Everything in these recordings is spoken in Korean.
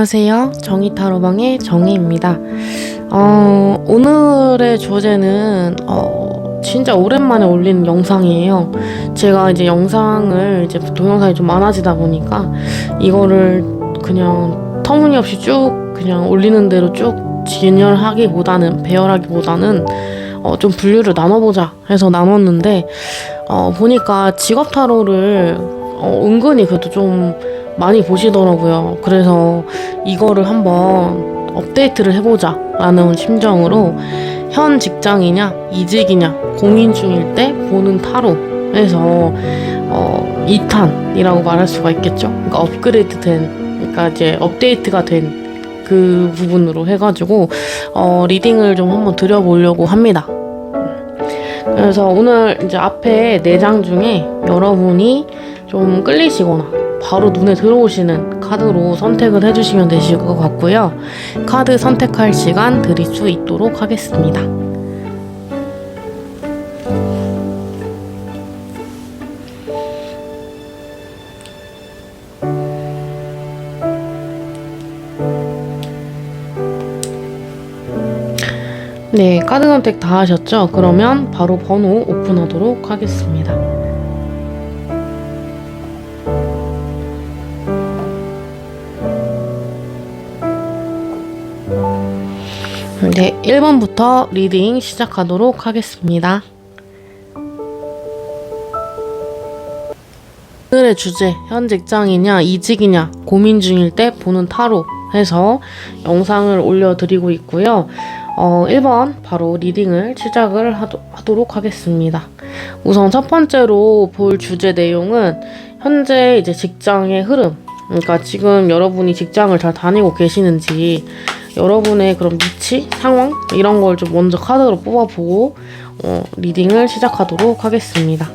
안녕하세요. 정의타로방의 정의입니다. 오늘의 주제는 진짜 오랜만에 올린 영상이에요. 제가 이제 영상을 동영상이 좀 많아지다 보니까 이거를 그냥 터무니없이 쭉 그냥 올리는 대로 쭉 배열하기보다는 좀 분류를 나눠보자 해서 나눴는데 보니까 직업 타로를 은근히 그래도 좀 많이 보시더라고요. 그래서 이거를 한번 업데이트를 해보자 라는 심정으로 현 직장이냐 이직이냐 고민 중일 때 보는 타로 해서 2탄이라고 말할 수가 있겠죠. 그러니까 그러니까 이제 업데이트가 된 그 부분으로 해가지고 리딩을 좀 한번 드려보려고 합니다. 그래서 오늘 이제 앞에 4장 중에 여러분이 좀 끌리시거나 바로 눈에 들어오시는 카드로 선택을 해주시면 되실 것 같고요. 카드 선택할 시간 드릴 수 있도록 하겠습니다. 네, 카드 선택 다 하셨죠? 그러면 바로 번호 오픈하도록 하겠습니다. 네, 1번부터 리딩 시작하도록 하겠습니다. 오늘의 주제, 현 직장이냐 이직이냐 고민 중일 때 보는 타로 해서 영상을 올려드리고 있고요. 1번 바로 리딩을 시작을 하도록 하겠습니다. 우선 첫 번째로 볼 주제 내용은 현재 이제 직장의 흐름, 그러니까 지금 여러분이 직장을 잘 다니고 계시는지 여러분의 그런 위치, 상황 이런 걸 좀 먼저 카드로 뽑아보고 리딩을 시작하도록 하겠습니다.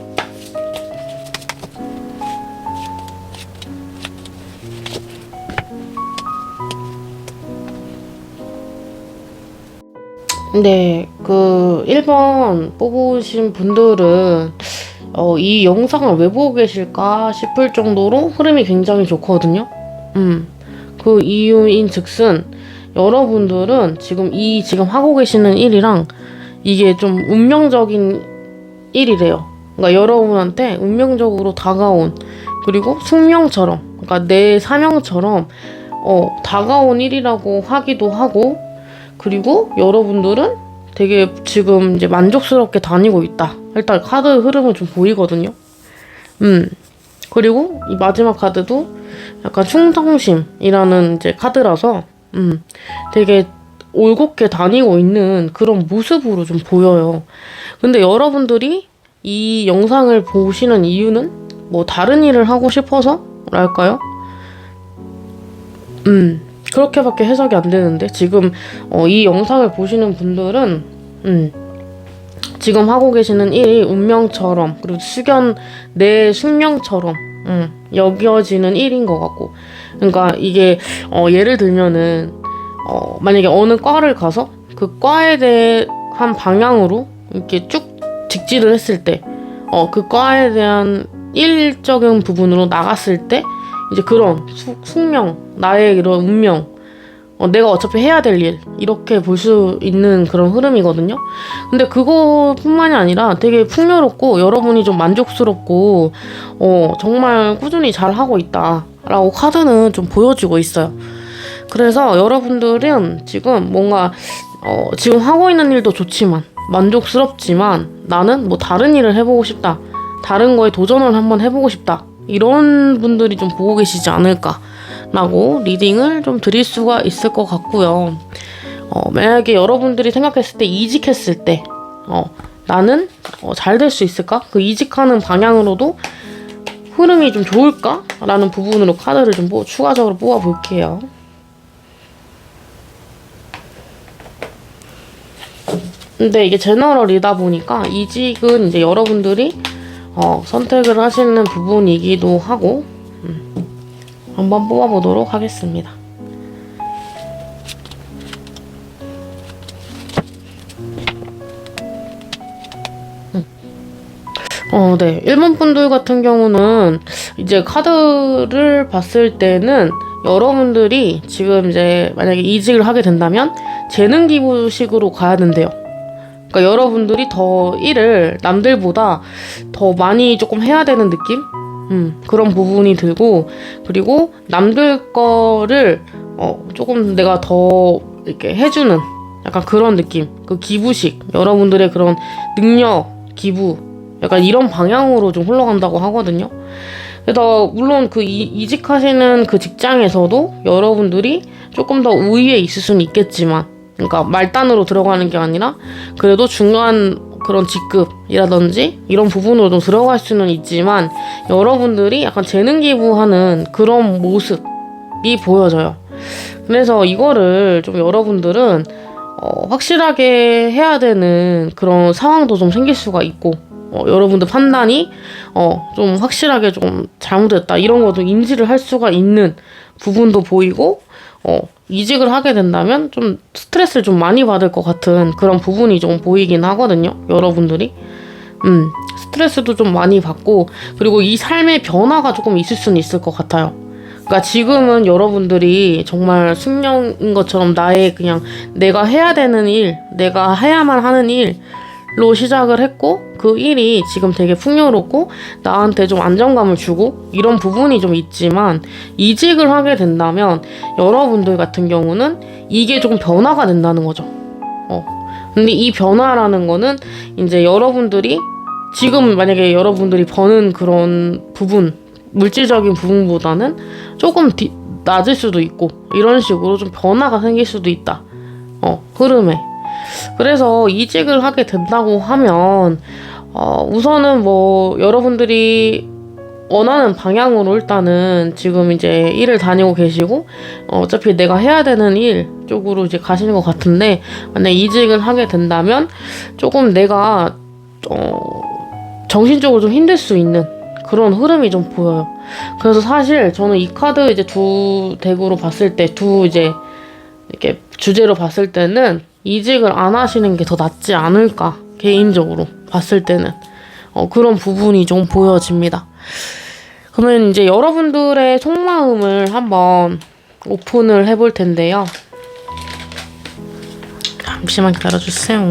네, 1번 뽑으신 분들은 이 영상을 왜 보고 계실까 싶을 정도로 흐름이 굉장히 좋거든요. 그 이유인 즉슨 여러분들은 지금 하고 계시는 일이랑 이게 좀 운명적인 일이래요. 그러니까 여러분한테 운명적으로 다가온, 그리고 숙명처럼, 그러니까 내 사명처럼 다가온 일이라고 하기도 하고, 그리고 여러분들은 되게 지금 이제 만족스럽게 다니고 있다. 일단 카드 흐름은 좀 보이거든요. 그리고 이 마지막 카드도 약간 충성심이라는 이제 카드라서 되게 올곧게 다니고 있는 그런 모습으로 좀 보여요. 근데 여러분들이 이 영상을 보시는 이유는 뭐 다른 일을 하고 싶어서랄까요? 그렇게밖에 해석이 안 되는데 지금 이 영상을 보시는 분들은 지금 하고 계시는 일이 운명처럼, 그리고 내 숙명처럼 여겨지는 일인 것 같고, 그러니까 이게 예를 들면은 만약에 어느 과를 가서 그 과에 대한 방향으로 이렇게 쭉 직진을 했을 때 그 과에 대한 일적인 부분으로 나갔을 때 이제 그런 숙명, 나의 이런 운명, 내가 어차피 해야 될 일, 이렇게 볼 수 있는 그런 흐름이거든요. 근데 그거뿐만이 아니라 되게 풍요롭고 여러분이 좀 만족스럽고 정말 꾸준히 잘 하고 있다라고 카드는 좀 보여주고 있어요. 그래서 여러분들은 지금 뭔가 지금 하고 있는 일도 좋지만 만족스럽지만 나는 뭐 다른 일을 해보고 싶다, 다른 거에 도전을 한번 해보고 싶다, 이런 분들이 좀 보고 계시지 않을까 라고 리딩을 좀 드릴 수가 있을 것 같고요. 만약에 여러분들이 생각했을 때 이직했을 때 나는 잘 될 수 있을까? 그 이직하는 방향으로도 흐름이 좀 좋을까? 라는 부분으로 카드를 좀 추가적으로 뽑아 볼게요. 근데 이게 제너럴이다 보니까 이직은 이제 여러분들이 선택을 하시는 부분이기도 하고 한번 뽑아보도록 하겠습니다. 네. 1번 분들 같은 경우는 이제 카드를 봤을 때는 여러분들이 지금 이제 만약에 이직을 하게 된다면 재능 기부식으로 가야 된대요. 그러니까 여러분들이 더 일을 남들보다 더 많이 조금 해야 되는 느낌? 그런 부분이 들고, 그리고 남들 거를 조금 내가 더 이렇게 해주는 약간 그런 느낌. 그 기부식, 여러분들의 그런 능력, 기부, 약간 이런 방향으로 좀 흘러간다고 하거든요. 그래서 물론 그 이직하시는 그 직장에서도 여러분들이 조금 더 우위에 있을 수는 있겠지만, 그러니까 말단으로 들어가는 게 아니라 그래도 중요한 그런 직급이라든지 이런 부분으로 좀 들어갈 수는 있지만, 여러분들이 약간 재능 기부하는 그런 모습이 보여져요. 그래서 이거를 좀 여러분들은 확실하게 해야 되는 그런 상황도 좀 생길 수가 있고, 여러분들 판단이 좀 확실하게 좀 잘못됐다 이런 것도 인지를 할 수가 있는 부분도 보이고, 이직을 하게 된다면 좀 스트레스를 좀 많이 받을 것 같은 그런 부분이 좀 보이긴 하거든요. 여러분들이 스트레스도 좀 많이 받고, 그리고 이 삶의 변화가 조금 있을 수는 있을 것 같아요. 그러니까 지금은 여러분들이 정말 숙명인 것처럼 나의 그냥 내가 해야 되는 일, 내가 해야만 하는 일로 시작을 했고, 그 일이 지금 되게 풍요롭고 나한테 좀 안정감을 주고 이런 부분이 좀 있지만, 이직을 하게 된다면 여러분들 같은 경우는 이게 조금 변화가 된다는 거죠. 근데 이 변화라는 거는 이제 여러분들이 지금 만약에 여러분들이 버는 그런 부분, 물질적인 부분보다는 조금 낮을 수도 있고, 이런 식으로 좀 변화가 생길 수도 있다. 흐름에. 그래서 이직을 하게 된다고 하면 우선은 뭐 여러분들이 원하는 방향으로 일단은 지금 이제 일을 다니고 계시고, 어차피 내가 해야 되는 일 쪽으로 이제 가시는 것 같은데, 만약 이직을 하게 된다면 조금 내가 정신적으로 좀 힘들 수 있는 그런 흐름이 좀 보여요. 그래서 사실 저는 이 카드 이제 두 덱으로 봤을 때, 두 이제 이렇게 주제로 봤을 때는 이직을 안 하시는 게 더 낫지 않을까, 개인적으로 봤을 때는 그런 부분이 좀 보여집니다. 그러면 이제 여러분들의 속마음을 한번 오픈을 해볼 텐데요. 잠시만 기다려주세요.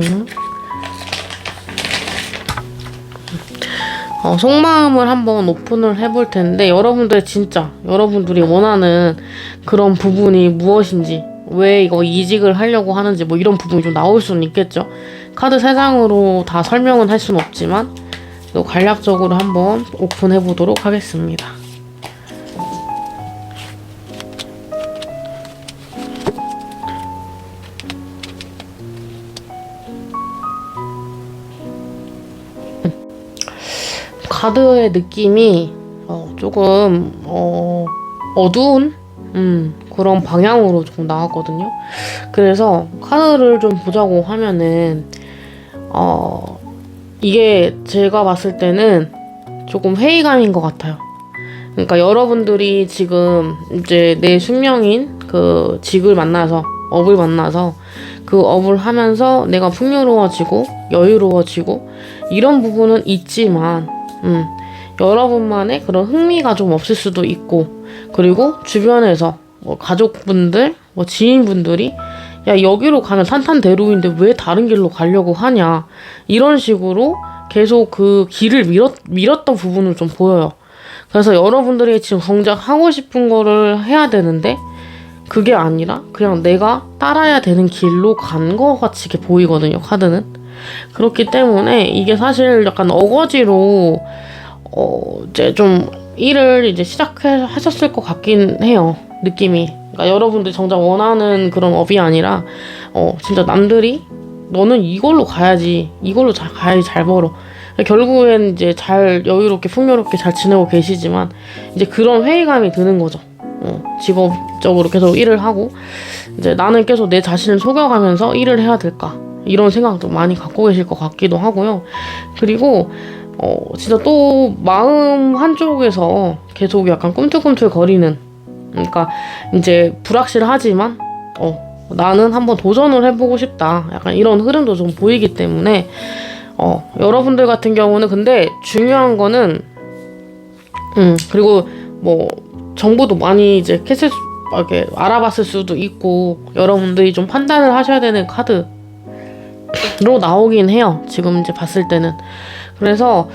속마음을 한번 오픈을 해볼 텐데, 여러분들 진짜 여러분들이 원하는 그런 부분이 무엇인지, 왜 이거 이직을 하려고 하는지 뭐 이런 부분이 좀 나올 수는 있겠죠. 카드 3장으로 다 설명은 할 수는 없지만 또 간략적으로 한번 오픈해 보도록 하겠습니다. 카드의 느낌이 조금 어두운 그런 방향으로 좀 나왔거든요. 그래서 카드를 좀 보자고 하면은 이게 제가 봤을 때는 조금 회의감인 것 같아요. 그러니까 여러분들이 지금 이제 내 숙명인 그 직을 만나서, 업을 만나서 그 업을 하면서 내가 풍요로워지고 여유로워지고 이런 부분은 있지만, 여러분만의 그런 흥미가 좀 없을 수도 있고, 그리고 주변에서 뭐 가족분들, 뭐 지인분들이 야, 여기로 가면 탄탄대로인데 왜 다른 길로 가려고 하냐, 이런 식으로 계속 그 길을 밀었던 부분을 좀 보여요. 그래서 여러분들이 지금 정작 하고 싶은 거를 해야 되는데 그게 아니라 그냥 내가 따라야 되는 길로 간 것 같이 이렇게 보이거든요, 카드는. 그렇기 때문에 이게 사실 약간 어거지로 이제 좀 일을 이제 시작하셨을 것 같긴 해요, 느낌이. 그러니까 여러분들이 정작 원하는 그런 업이 아니라 진짜 남들이 너는 이걸로 가야지, 이걸로 가야지 잘 벌어, 결국엔 이제 잘 여유롭게 풍요롭게 잘 지내고 계시지만 이제 그런 회의감이 드는 거죠. 직업적으로 계속 일을 하고 이제 나는 계속 내 자신을 속여가면서 일을 해야 될까, 이런 생각도 많이 갖고 계실 것 같기도 하고요. 그리고 진짜 또 마음 한쪽에서 계속 약간 꿈틀꿈틀 거리는, 그러니까 이제 불확실하지만 나는 한번 도전을 해보고 싶다, 약간 이런 흐름도 좀 보이기 때문에 여러분들 같은 경우는, 근데 중요한 거는 그리고 뭐 정보도 많이 이제 캐실 이렇게 알아봤을 수도 있고 여러분들이 좀 판단을 하셔야 되는 카드로 나오긴 해요. 지금 이제 봤을 때는. 그래서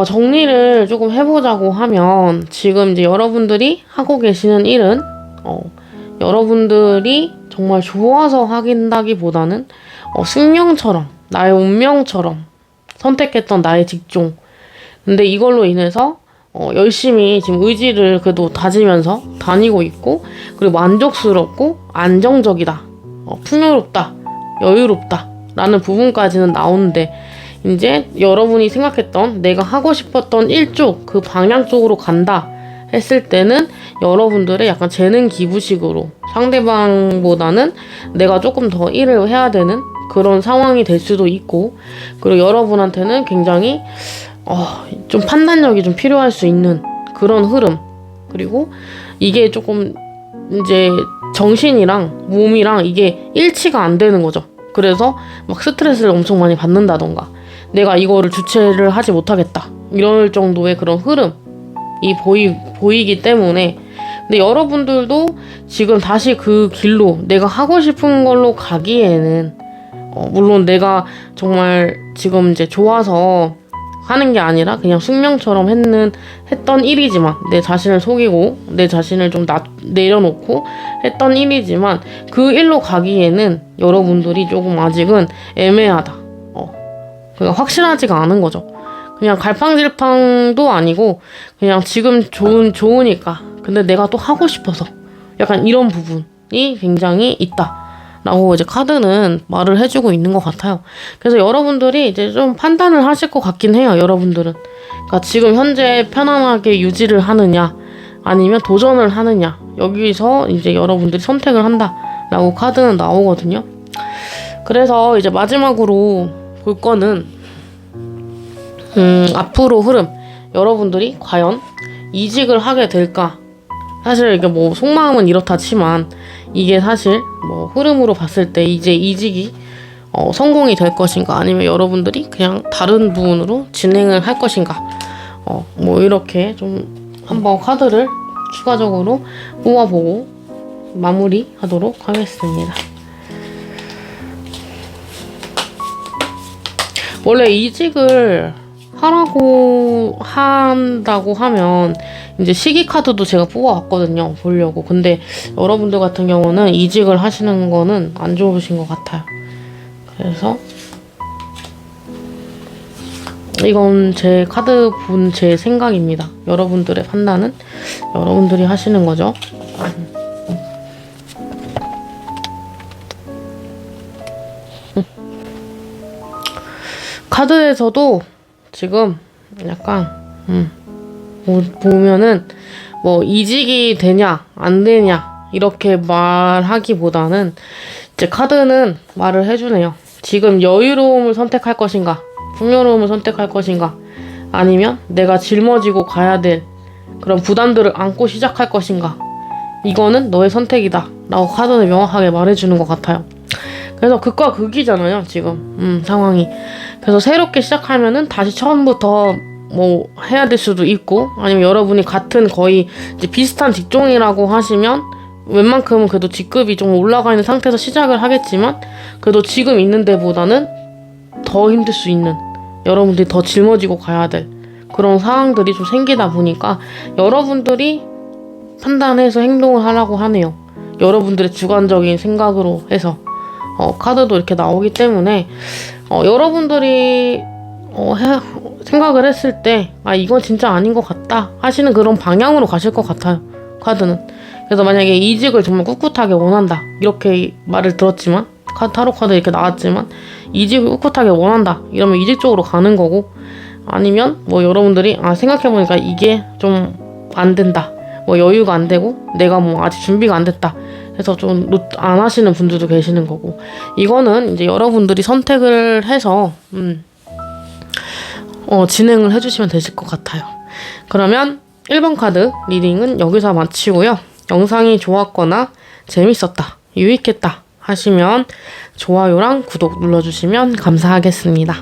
정리를 조금 해보자고 하면 지금 이제 여러분들이 하고 계시는 일은 여러분들이 정말 좋아서 하긴다기보다는 숙명처럼 나의 운명처럼 선택했던 나의 직종. 근데 이걸로 인해서 열심히 지금 의지를 그래도 다지면서 다니고 있고 그리고 만족스럽고 안정적이다. 풍요롭다. 여유롭다. 라는 부분까지는 나오는데 이제 여러분이 생각했던 내가 하고 싶었던 일쪽 그 방향 쪽으로 간다 했을 때는 여러분들의 약간 재능 기부식으로 상대방보다는 내가 조금 더 일을 해야 되는 그런 상황이 될 수도 있고 그리고 여러분한테는 굉장히 좀 판단력이 좀 필요할 수 있는 그런 흐름 그리고 이게 조금 이제 정신이랑 몸이랑 이게 일치가 안 되는 거죠. 그래서 막 스트레스를 엄청 많이 받는다던가 내가 이거를 주체를 하지 못하겠다 이럴 정도의 그런 흐름이 보이기 때문에 근데 여러분들도 지금 다시 그 길로 내가 하고 싶은 걸로 가기에는 물론 내가 정말 지금 이제 좋아서 하는 게 아니라 그냥 숙명처럼 했던 일이지만 내 자신을 속이고 내 자신을 좀 내려놓고 했던 일이지만 그 일로 가기에는 여러분들이 조금 아직은 애매하다. 그냥 확실하지가 않은 거죠. 그냥 갈팡질팡도 아니고 그냥 지금 좋으니까 근데 내가 또 하고 싶어서 약간 이런 부분이 굉장히 있다. 라고 이제 카드는 말을 해주고 있는 것 같아요. 그래서 여러분들이 이제 좀 판단을 하실 것 같긴 해요. 여러분들은. 그러니까 지금 현재 편안하게 유지를 하느냐 아니면 도전을 하느냐 여기서 이제 여러분들이 선택을 한다라고 카드는 나오거든요. 그래서 이제 마지막으로 볼 거는 앞으로 흐름 여러분들이 과연 이직을 하게 될까? 사실 이게 뭐 속마음은 이렇다 치만 이게 사실 뭐 흐름으로 봤을 때 이제 이직이 성공이 될 것인가 아니면 여러분들이 그냥 다른 부분으로 진행을 할 것인가 뭐 이렇게 좀 한번 카드를 추가적으로 뽑아보고 마무리하도록 하겠습니다. 원래 이직을 하라고 한다고 하면 이제 시기 카드도 제가 뽑아왔거든요. 보려고. 근데 여러분들 같은 경우는 이직을 하시는 거는 안 좋으신 것 같아요. 그래서 이건 제 카드 본 제 생각입니다. 여러분들의 판단은 여러분들이 하시는 거죠. 카드에서도 지금 약간 보면은 뭐 이직이 되냐 안 되냐 이렇게 말하기보다는 이제 카드는 말을 해주네요. 지금 여유로움을 선택할 것인가 풍요로움을 선택할 것인가 아니면 내가 짊어지고 가야 될 그런 부담들을 안고 시작할 것인가 이거는 너의 선택이다 라고 카드는 명확하게 말해주는 것 같아요. 그래서 극과 극이잖아요 지금 상황이. 그래서 새롭게 시작하면은 다시 처음부터 뭐 해야 될 수도 있고 아니면 여러분이 같은 거의 이제 비슷한 직종이라고 하시면 웬만큼은 그래도 직급이 좀 올라가 있는 상태에서 시작을 하겠지만 그래도 지금 있는 데보다는 더 힘들 수 있는 여러분들이 더 짊어지고 가야 될 그런 상황들이 좀 생기다 보니까 여러분들이 판단해서 행동을 하라고 하네요. 여러분들의 주관적인 생각으로 해서 카드도 이렇게 나오기 때문에 여러분들이 생각을 했을 때 이건 진짜 아닌 것 같다 하시는 그런 방향으로 가실 것 같아요. 카드는. 그래서 만약에 이직을 정말 꿋꿋하게 원한다 이렇게 말을 들었지만 타로 카드 이렇게 나왔지만 이직을 꿋꿋하게 원한다 이러면 이직 쪽으로 가는 거고 아니면 뭐 여러분들이 생각해보니까 이게 좀 안 된다 뭐 여유가 안 되고 내가 뭐 아직 준비가 안 됐다 해서 좀 안 하시는 분들도 계시는 거고 이거는 이제 여러분들이 선택을 해서 진행을 해주시면 되실 것 같아요. 그러면 1번 카드 리딩은 여기서 마치고요. 영상이 좋았거나 재밌었다, 유익했다 하시면 좋아요랑 구독 눌러주시면 감사하겠습니다.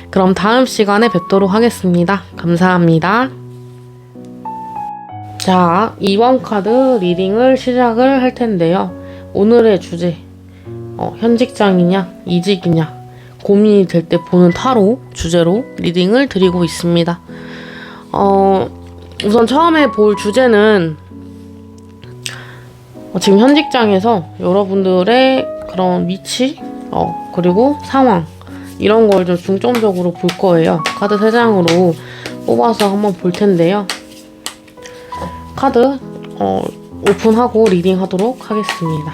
그럼 다음 시간에 뵙도록 하겠습니다. 감사합니다. 자, 2번 카드 리딩을 시작을 할 텐데요. 오늘의 주제, 현직장이냐, 이직이냐, 고민이 될 때 보는 타로 주제로 리딩을 드리고 있습니다. 우선 처음에 볼 주제는 지금 현직장에서 여러분들의 그런 위치, 그리고 상황, 이런 걸 좀 중점적으로 볼 거예요. 카드 3장으로 뽑아서 한번 볼 텐데요. 카드 오픈하고 리딩 하도록 하겠습니다.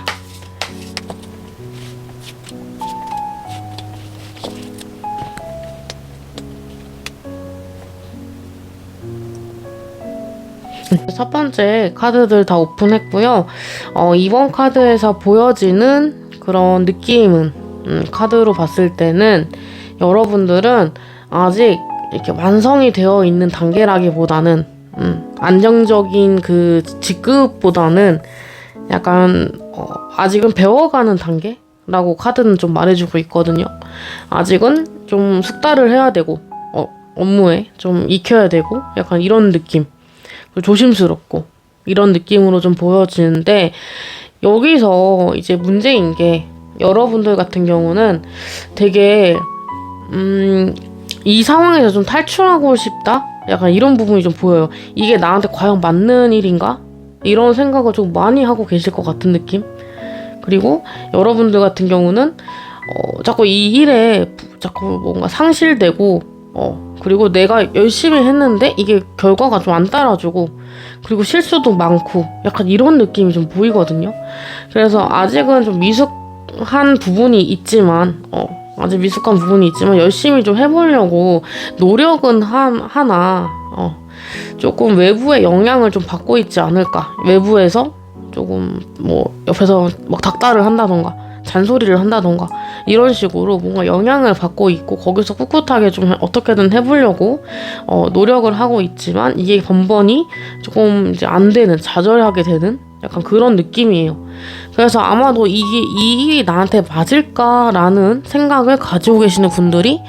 첫 번째 카드들 다 오픈했고요. 이번 카드에서 보여지는 그런 느낌은 카드로 봤을 때는 여러분들은 아직 이렇게 완성이 되어 있는 단계라기보다는 안정적인 그 직급보다는 약간 아직은 배워가는 단계라고 카드는 좀 말해주고 있거든요. 아직은 좀 숙달을 해야 되고 업무에 좀 익혀야 되고 약간 이런 느낌, 조심스럽고 이런 느낌으로 좀 보여지는데, 여기서 이제 문제인 게 여러분들 같은 경우는 되게 이 상황에서 좀 탈출하고 싶다? 약간 이런 부분이 좀 보여요. 이게 나한테 과연 맞는 일인가? 이런 생각을 좀 많이 하고 계실 것 같은 느낌? 그리고 여러분들 같은 경우는 자꾸 이 일에 자꾸 뭔가 상실되고 그리고 내가 열심히 했는데 이게 결과가 좀 안 따라주고, 그리고 실수도 많고 약간 이런 느낌이 좀 보이거든요. 그래서 아직은 좀 미숙한 부분이 있지만 아직 미숙한 부분이 있지만 열심히 좀 해보려고 노력은 하나 조금 외부의 영향을 좀 받고 있지 않을까. 외부에서 조금 뭐 옆에서 막 닥달을 한다던가 잔소리를 한다던가 이런 식으로 뭔가 영향을 받고 있고, 거기서 꿋꿋하게 좀 어떻게든 해보려고 노력을 하고 있지만 이게 번번이 조금 이제 안 되는, 좌절하게 되는 약간 그런 느낌이에요. 그래서 아마도 이 일이 나한테 맞을까라는 생각을 가지고 계시는 분들이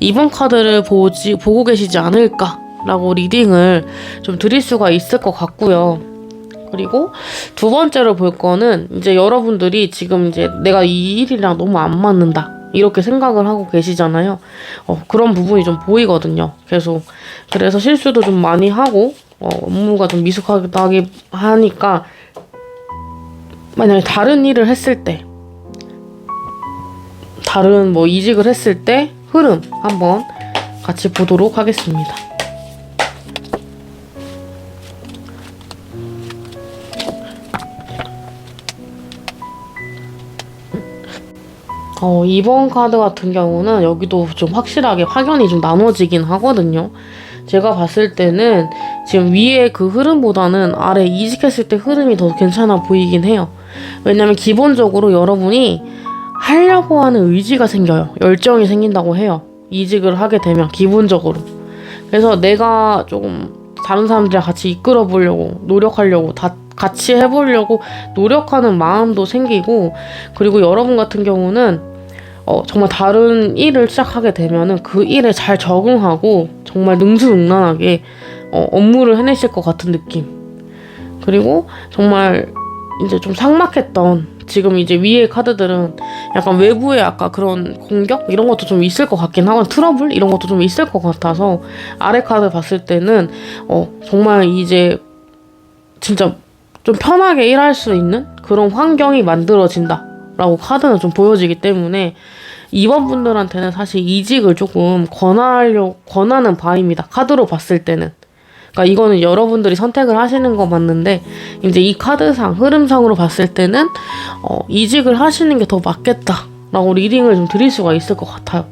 이번 카드를 보고 계시지 않을까라고 리딩을 좀 드릴 수가 있을 것 같고요. 그리고 두 번째로 볼 거는 이제 여러분들이 지금 이제 내가 이 일이랑 너무 안 맞는다 이렇게 생각을 하고 계시잖아요. 그런 부분이 좀 보이거든요. 계속. 그래서 실수도 좀 많이 하고 업무가 좀 미숙하게 하니까, 만약에 다른 일을 했을 때, 다른 뭐 이직을 했을 때 흐름 한번 같이 보도록 하겠습니다. 이번 카드 같은 경우는 여기도 좀 확실하게 확연히 좀 나눠지긴 하거든요. 제가 봤을 때는 지금 위에 그 흐름보다는 아래 이직했을 때 흐름이 더 괜찮아 보이긴 해요. 왜냐면 기본적으로 여러분이 하려고 하는 의지가 생겨요. 열정이 생긴다고 해요. 이직을 하게 되면 기본적으로. 그래서 내가 조금 다른 사람들이랑 같이 이끌어 보려고 노력하려고 같이 해보려고 노력하는 마음도 생기고, 그리고 여러분 같은 경우는 정말 다른 일을 시작하게 되면은 그 일에 잘 적응하고 정말 능수능란하게 업무를 해내실 것 같은 느낌. 그리고 정말 이제 좀 삭막했던, 지금 이제 위에 카드들은 약간 외부에 아까 그런 공격 이런 것도 좀 있을 것 같긴 하고, 트러블 이런 것도 좀 있을 것 같아서 아래 카드 봤을 때는 정말 이제 진짜 좀 편하게 일할 수 있는 그런 환경이 만들어진다 라고 카드는 좀 보여지기 때문에, 이번 분들한테는 사실 이직을 조금 권하는 바입니다. 카드로 봤을 때는. 그러니까 이거는 여러분들이 선택을 하시는 거 맞는데, 이제 이 카드상 흐름상으로 봤을 때는 이직을 하시는 게 더 맞겠다라고 리딩을 좀 드릴 수가 있을 것 같아요.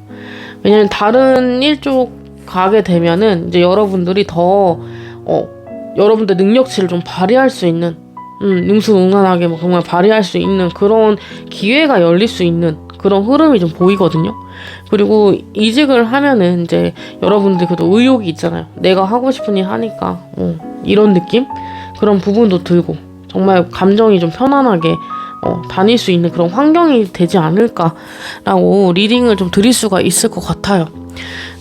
왜냐면 다른 일 쪽 가게 되면은 이제 여러분들이 더 여러분들 능력치를 좀 발휘할 수 있는, 능수능란하게 뭐 정말 발휘할 수 있는 그런 기회가 열릴 수 있는 그런 흐름이 좀 보이거든요. 그리고 이직을 하면은 이제 여러분들 그래도 의욕이 있잖아요. 내가 하고 싶은 일 하니까 이런 느낌? 그런 부분도 들고 정말 감정이 좀 편안하게 다닐 수 있는 그런 환경이 되지 않을까라고 리딩을 좀 드릴 수가 있을 것 같아요.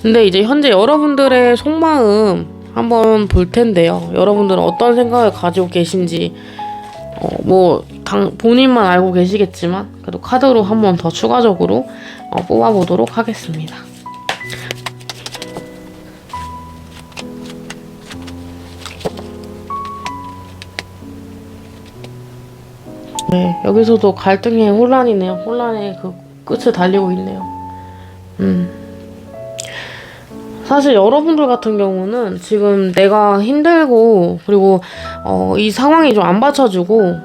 근데 이제 현재 여러분들의 속마음 한번 볼 텐데요. 여러분들은 어떤 생각을 가지고 계신지 본인만 알고 계시겠지만 그래도 카드로 한번 더 추가적으로 뽑아보도록 하겠습니다. 네, 여기서도 갈등의 혼란이네요. 혼란의 그 끝을 달리고 있네요. 사실 여러분들 같은 경우는 지금 내가 힘들고 그리고 이 상황이 좀 안 받쳐주고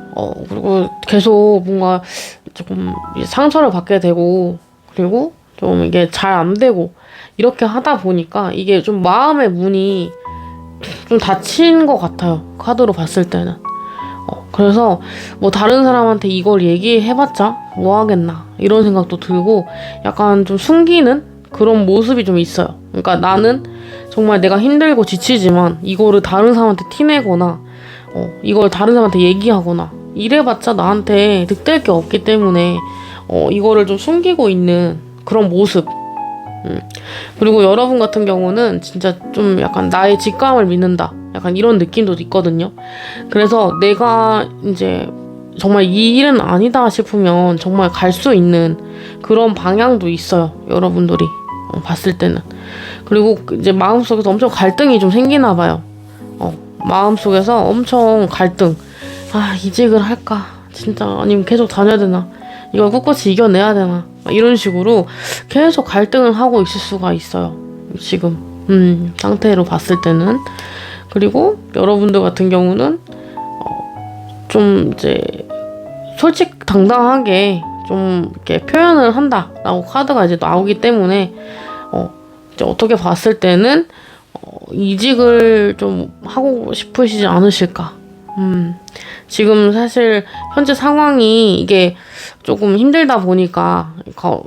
그리고 계속 뭔가 조금 상처를 받게 되고 그리고 좀 이게 잘 안 되고 이렇게 하다 보니까 이게 좀 마음의 문이 좀 닫힌 것 같아요. 카드로 봤을 때는. 그래서 뭐 다른 사람한테 이걸 얘기해봤자 뭐 하겠나 이런 생각도 들고 약간 좀 숨기는 그런 모습이 좀 있어요. 그러니까 나는 정말 내가 힘들고 지치지만 이거를 다른 사람한테 티내거나 이걸 다른 사람한테 얘기하거나 이래봤자 나한테 득될 게 없기 때문에 이거를 좀 숨기고 있는 그런 모습. 그리고 여러분 같은 경우는 진짜 좀 약간 나의 직감을 믿는다 약간 이런 느낌도 있거든요. 그래서 내가 이제 정말 이 일은 아니다 싶으면 정말 갈 수 있는 그런 방향도 있어요. 여러분들이 봤을 때는. 그리고 이제 마음속에서 엄청 갈등이 좀 생기나 봐요. 마음속에서 엄청 갈등. 아, 이직을 할까? 진짜 아니면 계속 다녀야 되나? 이걸 꿋꿋이 이겨내야 되나? 이런 식으로 계속 갈등을 하고 있을 수가 있어요. 지금 상태로 봤을 때는. 그리고 여러분들 같은 경우는 좀 이제 솔직당당하게 좀 이렇게 표현을 한다라고 카드가 이제 나오기 때문에 이제 어떻게 봤을 때는 이직을 좀 하고 싶으시지 않으실까. 지금 사실 현재 상황이 이게 조금 힘들다 보니까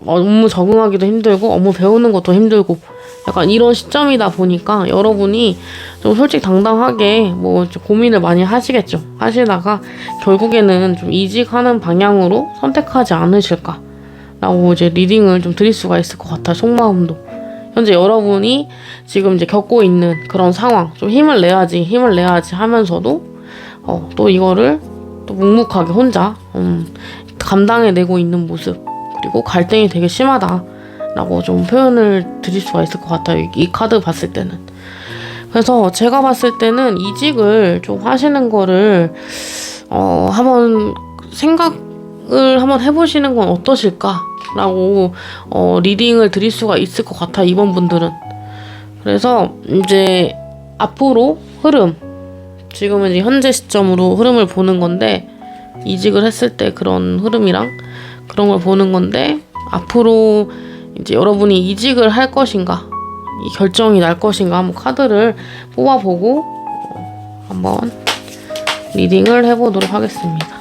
업무 적응하기도 힘들고 업무 배우는 것도 힘들고 약간 이런 시점이다 보니까 여러분이 좀 솔직당당하게 뭐 고민을 많이 하시겠죠. 하시다가 결국에는 좀 이직하는 방향으로 선택하지 않으실까 라고 이제 리딩을 좀 드릴 수가 있을 것 같아요. 속마음도. 현재 여러분이 지금 이제 겪고 있는 그런 상황, 좀 힘을 내야지 하면서도 또 이거를 또 묵묵하게 혼자 감당해내고 있는 모습, 그리고 갈등이 되게 심하다라고 좀 표현을 드릴 수가 있을 것 같아요. 이 카드 봤을 때는. 그래서 제가 봤을 때는 이직을 좀 하시는 거를 한번 생각을 한번 해보시는 건 어떠실까라고 리딩을 드릴 수가 있을 것 같아, 이번 분들은. 그래서 이제 앞으로 흐름, 지금은 이제 현재 시점으로 흐름을 보는 건데, 이직을 했을 때 그런 흐름이랑 그런 걸 보는 건데, 앞으로 이제 여러분이 이직을 할 것인가, 이 결정이 날 것인가 한번 카드를 뽑아보고 한번 리딩을 해보도록 하겠습니다.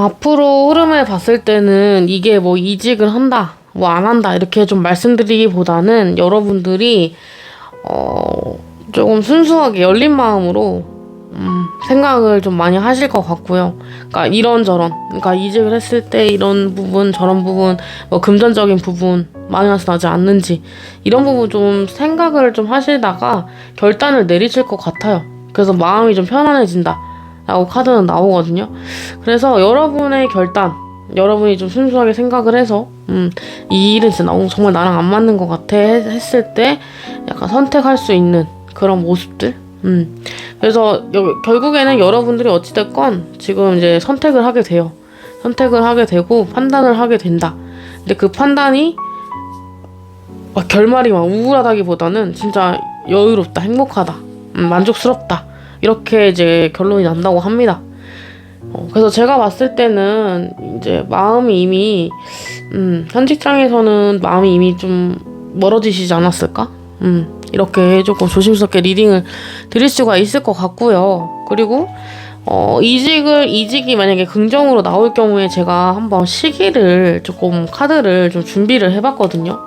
앞으로 흐름을 봤을 때는 이게 뭐 이직을 한다, 뭐 안 한다 이렇게 좀 말씀드리기보다는 여러분들이 조금 순수하게 열린 마음으로 생각을 좀 많이 하실 것 같고요. 그러니까 이런저런, 그러니까 이직을 했을 때 이런 부분 저런 부분, 뭐 금전적인 부분 마이너스 나지 않는지 이런 부분 좀 생각을 좀 하시다가 결단을 내리실 것 같아요. 그래서 마음이 좀 편안해진다 라고 카드는 나오거든요. 그래서 여러분의 결단, 여러분이 좀 순수하게 생각을 해서 이 일은 진짜 정말 나랑 안 맞는 것 같아 했을 때 약간 선택할 수 있는 그런 모습들. 그래서 결국에는 여러분들이 어찌됐건 지금 이제 선택을 하게 돼요. 선택을 하게 되고 판단을 하게 된다. 근데 그 판단이 결말이 막 우울하다기보다는 진짜 여유롭다, 행복하다, 만족스럽다 이렇게 이제 결론이 난다고 합니다. 그래서 제가 봤을 때는 이제 마음이 이미 현 직장에서는 마음이 이미 좀 멀어지시지 않았을까? 이렇게 조금 조심스럽게 리딩을 드릴 수가 있을 것 같고요. 그리고 이직이 만약에 긍정으로 나올 경우에 제가 한번 시기를 조금 카드를 좀 준비를 해봤거든요.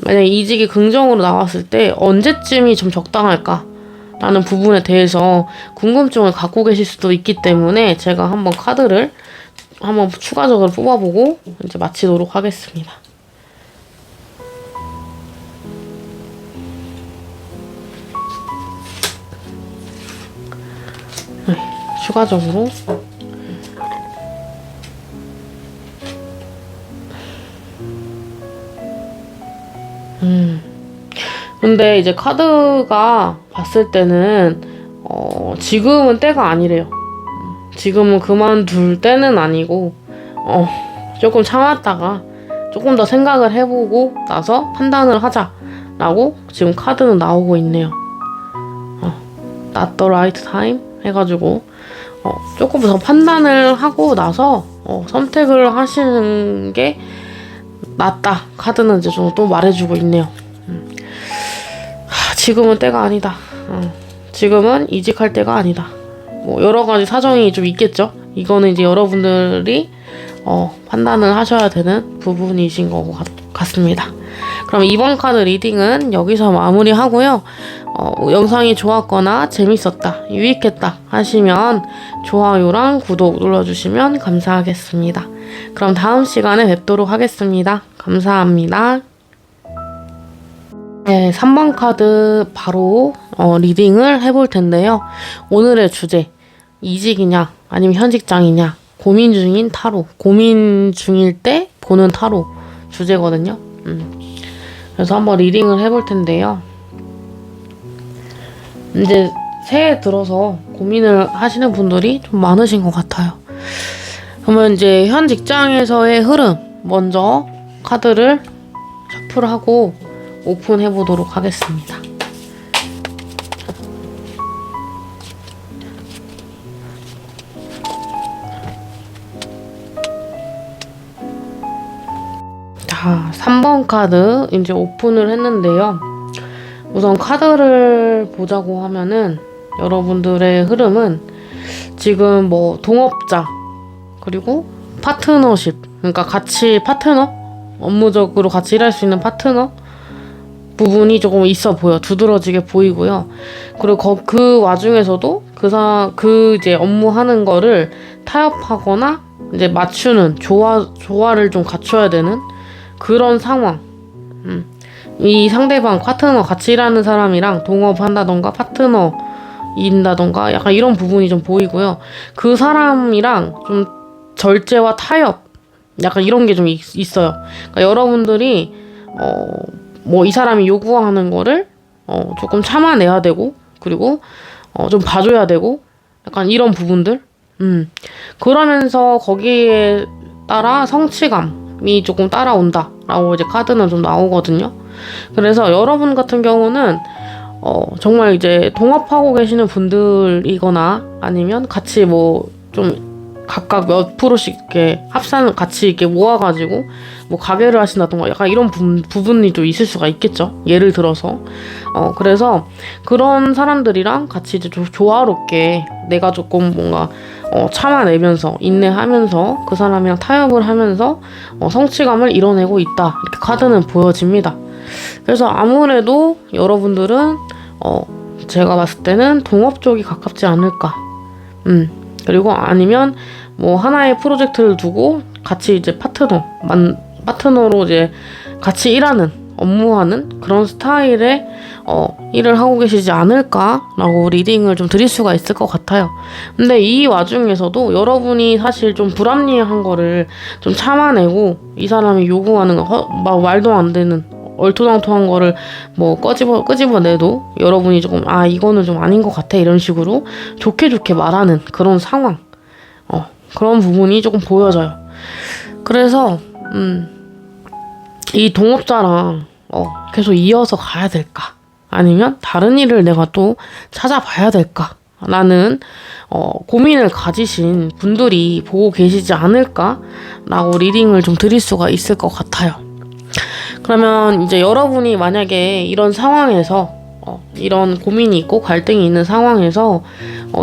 만약에 이직이 긍정으로 나왔을 때 언제쯤이 좀 적당할까? 라는 부분에 대해서 궁금증을 갖고 계실 수도 있기 때문에 제가 한번 카드를 한번 추가적으로 뽑아보고 이제 마치도록 하겠습니다. 네, 추가적으로 근데 이제 카드가 봤을 때는 지금은 때가 아니래요. 지금은 그만둘 때는 아니고 조금 참았다가 조금 더 생각을 해보고 나서 판단을 하자라고 지금 카드는 나오고 있네요. Not the right time 해가지고 조금 더 판단을 하고 나서 선택을 하시는 게 낫다. 카드는 이제 좀 또 말해주고 있네요. 지금은 때가 아니다. 지금은 이직할 때가 아니다. 뭐 여러 가지 사정이 좀 있겠죠. 이거는 이제 여러분들이 판단을 하셔야 되는 부분이신 것 같습니다. 그럼 이번 카드 리딩은 여기서 마무리하고요. 영상이 좋았거나 재밌었다, 유익했다 하시면 좋아요랑 구독 눌러주시면 감사하겠습니다. 그럼 다음 시간에 뵙도록 하겠습니다. 감사합니다. 네, 3번 카드 바로 리딩을 해볼 텐데요. 오늘의 주제, 이직이냐 아니면 현직장이냐, 고민 중인 타로, 고민 중일 때 보는 타로 주제거든요. 그래서 한번 리딩을 해볼 텐데요. 이제 새해 들어서 고민을 하시는 분들이 좀 많으신 것 같아요. 그러면 이제 현 직장에서의 흐름 먼저 카드를 셔플하고 오픈해 보도록 하겠습니다. 자, 3번 카드 이제 오픈을 했는데요. 우선 카드를 보자고 하면은 여러분들의 흐름은 지금 뭐 동업자 그리고 파트너십, 그러니까 같이 파트너, 업무적으로 같이 일할 수 있는 파트너 부분이 조금 있어 보여. 두드러지게 보이고요. 그리고 그 와중에서도 그 이제 업무하는 거를 타협하거나 이제 맞추는 조화를 좀 갖춰야 되는 그런 상황. 이 상대방 파트너 같이 일하는 사람이랑 동업한다던가 파트너인다던가 약간 이런 부분이 좀 보이고요. 그 사람이랑 좀 절제와 타협 약간 이런 게 좀 있어요. 그러니까 여러분들이 뭐 이 사람이 요구하는 거를 조금 참아내야 되고, 그리고 좀 봐줘야 되고, 약간 이런 부분들. 그러면서 거기에 따라 성취감이 조금 따라온다라고 이제 카드는 좀 나오거든요. 그래서 여러분 같은 경우는 정말 이제 동업하고 계시는 분들이거나 아니면 같이 뭐 좀 각각 몇 프로씩 이렇게 합산 같이 이렇게 모아가지고 뭐 가게를 하신다던가 약간 이런 부분이 좀 있을 수가 있겠죠. 예를 들어서 그래서 그런 사람들이랑 같이 이제 좀 조화롭게 내가 조금 뭔가 참아내면서 인내하면서 그 사람이랑 타협을 하면서 성취감을 이뤄내고 있다, 이렇게 카드는 보여집니다. 그래서 아무래도 여러분들은 제가 봤을 때는 동업 쪽이 가깝지 않을까. 그리고 아니면 뭐 하나의 프로젝트를 두고 같이 이제 파트너로 이제 같이 일하는, 업무하는 그런 스타일의 일을 하고 계시지 않을까라고 리딩을 좀 드릴 수가 있을 것 같아요. 근데 이 와중에서도 여러분이 사실 좀 불합리한 거를 좀 참아내고 이 사람이 요구하는 거 막 말도 안 되는 얼토당토한 거를 뭐 끄집어내도 여러분이 조금 이거는 좀 아닌 것 같아 이런 식으로 좋게 말하는 그런 상황, 그런 부분이 조금 보여져요. 그래서 이 동업자랑 계속 이어서 가야 될까, 아니면 다른 일을 내가 또 찾아봐야 될까 라는 고민을 가지신 분들이 보고 계시지 않을까 라고 리딩을 좀 드릴 수가 있을 것 같아요. 그러면 이제 여러분이 만약에 이런 상황에서 이런 고민이 있고 갈등이 있는 상황에서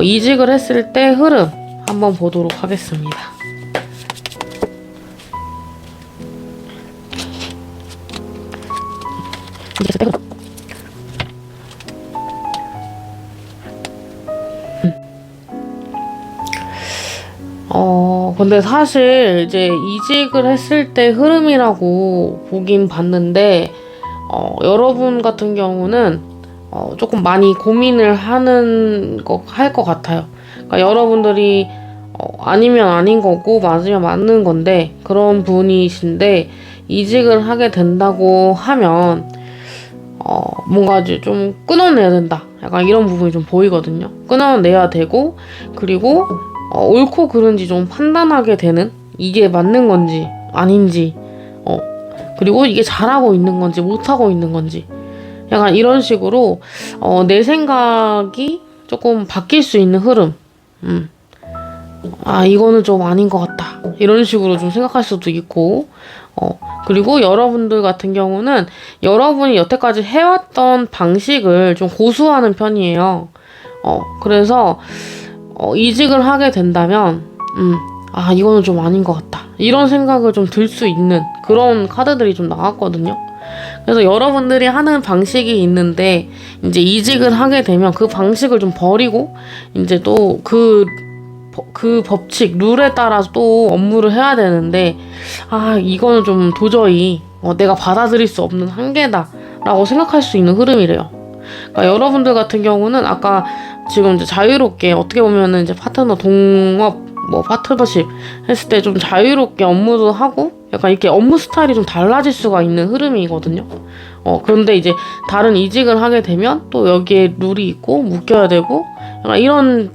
이직을 했을 때 흐름 한번 보도록 하겠습니다. 근데 사실 이제 이직을 했을 때 흐름이라고 보긴 봤는데, 여러분 같은 경우는 조금 많이 고민을 할 것 같아요. 그러니까 여러분들이 아니면 아닌 거고 맞으면 맞는 건데 그런 분이신데 이직을 하게 된다고 하면 뭔가 이제 좀 끊어내야 된다. 약간 이런 부분이 좀 보이거든요. 끊어내야 되고 그리고 옳고 그른지 좀 판단하게 되는 이게 맞는 건지 아닌지 그리고 이게 잘하고 있는 건지 못하고 있는 건지 약간 이런 식으로 내 생각이 조금 바뀔 수 있는 흐름 이거는 좀 아닌 것 같다 이런 식으로 좀 생각할 수도 있고 그리고 여러분들 같은 경우는 여러분이 여태까지 해왔던 방식을 좀 고수하는 편이에요. 그래서 이직을 하게 된다면 이거는 좀 아닌 것 같다 이런 생각을 좀 들 수 있는 그런 카드들이 좀 나왔거든요. 그래서 여러분들이 하는 방식이 있는데 이제 이직을 하게 되면 그 방식을 좀 버리고 이제 또 그 법칙, 룰에 따라서 또 업무를 해야 되는데 이거는 좀 도저히 내가 받아들일 수 없는 한계다 라고 생각할 수 있는 흐름이래요. 그러니까 여러분들 같은 경우는 아까 지금 이제 자유롭게 어떻게 보면은 이제 파트너 동업 파트너십 했을 때 좀 자유롭게 업무도 하고 약간 이렇게 업무 스타일이 좀 달라질 수가 있는 흐름이거든요. 그런데 이제 다른 이직을 하게 되면 또 여기에 룰이 있고 묶여야 되고 약간 이런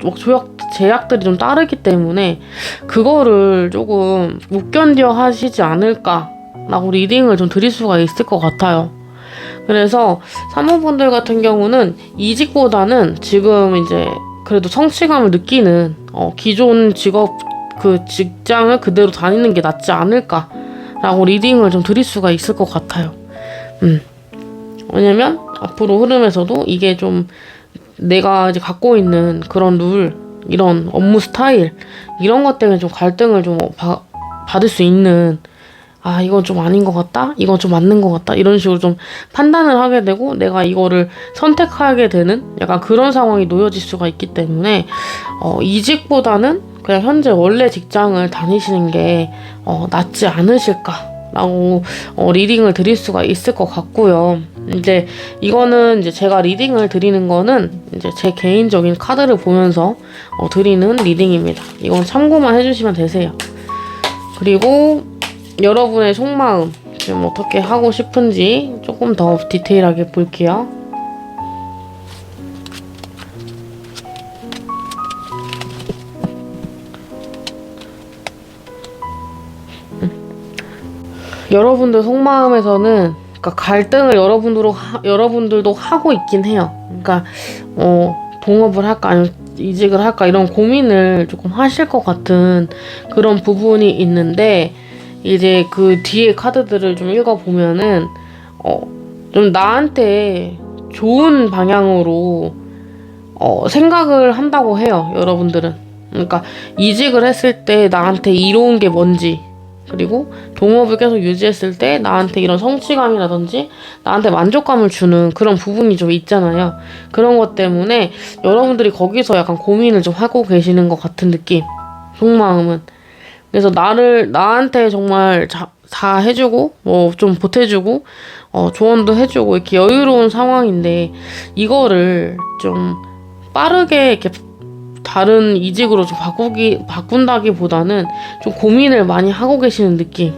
제약들이 좀 따르기 때문에 그거를 조금 못 견뎌 하시지 않을까라고 리딩을 좀 드릴 수가 있을 것 같아요. 그래서 사모분들 같은 경우는 이직보다는 지금 이제 그래도 성취감을 느끼는 기존 직장을 그대로 다니는 게 낫지 않을까라고 리딩을 좀 드릴 수가 있을 것 같아요. 왜냐면 앞으로 흐름에서도 이게 좀 내가 이제 갖고 있는 그런 룰, 이런 업무 스타일 이런 것 때문에 좀 갈등을 좀 받을 수 있는 이건 좀 아닌 것 같다? 이건 좀 맞는 것 같다? 이런 식으로 좀 판단을 하게 되고 내가 이거를 선택하게 되는 약간 그런 상황이 놓여질 수가 있기 때문에 이직보다는 그냥 현재 원래 직장을 다니시는 게 낫지 않으실까라고 리딩을 드릴 수가 있을 것 같고요. 이제 이거는 이제 제가 리딩을 드리는 거는 이제 제 개인적인 카드를 보면서 드리는 리딩입니다. 이건 참고만 해주시면 되세요. 그리고 여러분의 속마음 지금 어떻게 하고 싶은지 조금 더 디테일하게 볼게요. 여러분들 속마음에서는 그러니까 갈등을 여러분들도 하고 있긴 해요. 그러니까 동업을 할까 아니면 이직을 할까 이런 고민을 조금 하실 것 같은 그런 부분이 있는데 이제 그 뒤에 카드들을 좀 읽어보면은 좀 나한테 좋은 방향으로 생각을 한다고 해요. 여러분들은. 그러니까 이직을 했을 때 나한테 이로운 게 뭔지 그리고 동업을 계속 유지했을 때 나한테 이런 성취감이라든지 나한테 만족감을 주는 그런 부분이 좀 있잖아요. 그런 것 때문에 여러분들이 거기서 약간 고민을 좀 하고 계시는 것 같은 느낌. 속마음은. 그래서 나한테 정말 다 해주고 좀 보태주고 조언도 해주고 이렇게 여유로운 상황인데 이거를 좀 빠르게 이렇게 다른 이직으로 좀 바꾼다기보다는 좀 고민을 많이 하고 계시는 느낌.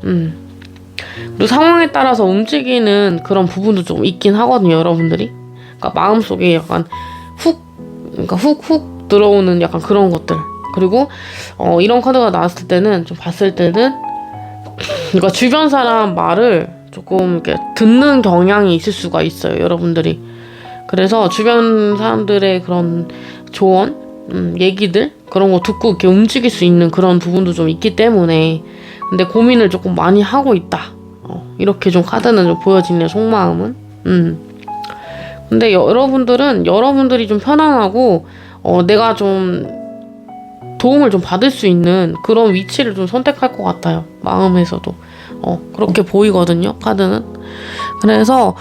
그리고 상황에 따라서 움직이는 그런 부분도 좀 있긴 하거든요, 여러분들이. 그러니까 마음속에 약간 훅 들어오는 약간 그런 것들. 그리고 이런 카드가 나왔을 때는 좀 봤을 때는 그러니까 주변 사람 말을 조금 이렇게 듣는 경향이 있을 수가 있어요, 여러분들이. 그래서 주변 사람들의 그런 조언, 얘기들 그런 거 듣고 이렇게 움직일 수 있는 그런 부분도 좀 있기 때문에 근데 고민을 조금 많이 하고 있다. 이렇게 좀 카드는 좀 보여지네요, 속마음은. 근데 여러분들이 좀 편안하고 내가 좀 도움을 좀 받을 수 있는 그런 위치를 좀 선택할 것 같아요. 마음에서도. 그렇게 보이거든요, 카드는. 그래서